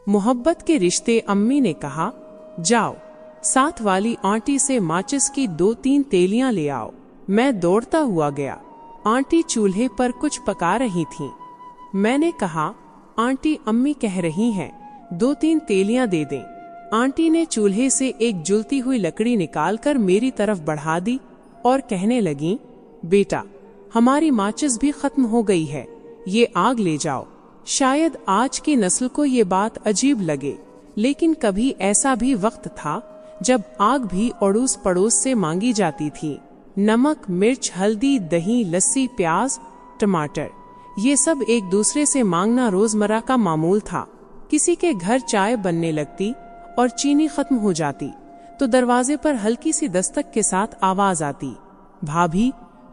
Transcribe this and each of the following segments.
मोहब्बत के रिश्ते। अम्मी ने कहा, जाओ साथ वाली आंटी से माचिस की 2-3 तेलियां ले आओ। मैं दौड़ता हुआ गया। आंटी चूल्हे पर कुछ पका रही थीं। मैंने कहा, आंटी अम्मी कह रही हैं 2-3 तेलियां दे दें। आंटी ने चूल्हे से एक जलती हुई लकड़ी निकालकर मेरी तरफ बढ़ा दी और कहने लगी, बेटा हमारी माचिस भी खत्म हो गई है, ये आग ले जाओ। शायद आज की नस्ल को ये बात अजीब लगे, लेकिन कभी ऐसा भी वक्त था जब आग भी अड़ोस पड़ोस से मांगी जाती थी। नमक, मिर्च, हल्दी, दही, लस्सी, प्याज, टमाटर, ये सब एक दूसरे से मांगना रोजमर्रा का मामूल था। किसी के घर चाय बनने लगती और चीनी खत्म हो जाती तो दरवाजे पर हल्की सी दस्तक के साथ आवाज आती, भाभी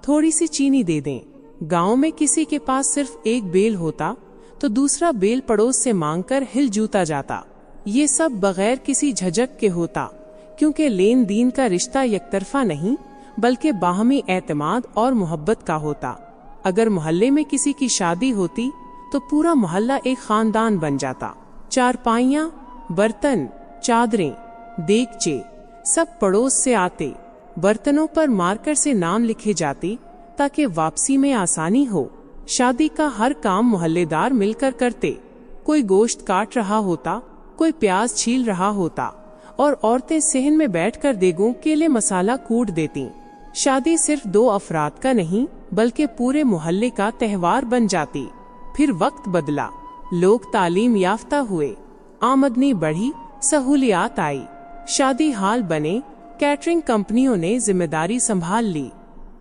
थोड़ी सी चीनी दे दें। गांव में किसी के पास सिर्फ एक बेल होता तो दूसरा बेल पड़ोस से मांगकर हिल जूता जाता। ये सब बगैर किसी झिझक के होता, क्योंकि लेन देन का रिश्ता एकतरफा नहीं बल्कि बाहमी एतमाद और मोहब्बत का होता। अगर मोहल्ले में किसी की शादी होती तो पूरा मोहल्ला एक खानदान बन जाता। चारपाइयाँ, बर्तन, चादरें, देगचे सब पड़ोस से आते। बर्तनों पर मार्कर से नाम लिखे जाते ताकि वापसी में आसानी हो। शादी का हर काम मोहल्लेदार मिलकर करते। कोई गोश्त काट रहा होता, कोई प्याज छील रहा होता और औरतें सहन में बैठकर देगों के लिए मसाला कूट देती। शादी सिर्फ 2 अफराद का नहीं बल्कि पूरे मोहल्ले का त्योहार बन जाती। फिर वक्त बदला, लोग तालीम याफ्ता हुए, आमदनी बढ़ी, सहूलियात आई, शादी हाल बने, कैटरिंग कंपनियों ने जिम्मेदारी संभाल ली।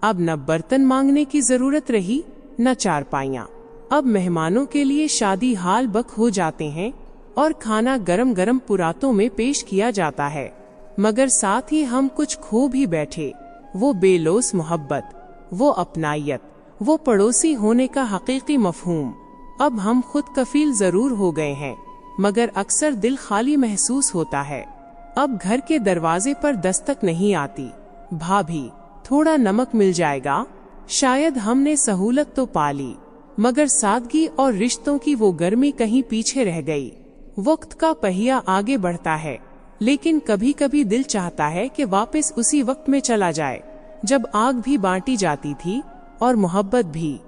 अब न बर्तन मांगने की जरूरत रही न चारपाइयाँ। अब मेहमानों के लिए शादी हाल बक हो जाते हैं और खाना गरम गरम पुरातों में पेश किया जाता है। मगर साथ ही हम कुछ खो भी बैठे, वो बेलोस मोहब्बत, वो अपनायत, वो पड़ोसी होने का हकीकी मफहूम। अब हम खुद कफील जरूर हो गए हैं, मगर अक्सर दिल खाली महसूस होता है। अब घर के दरवाजे पर दस्तक नहीं आती, भाभी थोड़ा नमक मिल जाएगा। शायद हमने सहूलत तो पाली, मगर सादगी और रिश्तों की वो गर्मी कहीं पीछे रह गई। वक्त का पहिया आगे बढ़ता है, लेकिन कभी कभी दिल चाहता है कि वापस उसी वक्त में चला जाए जब आग भी बांटी जाती थी और मोहब्बत भी।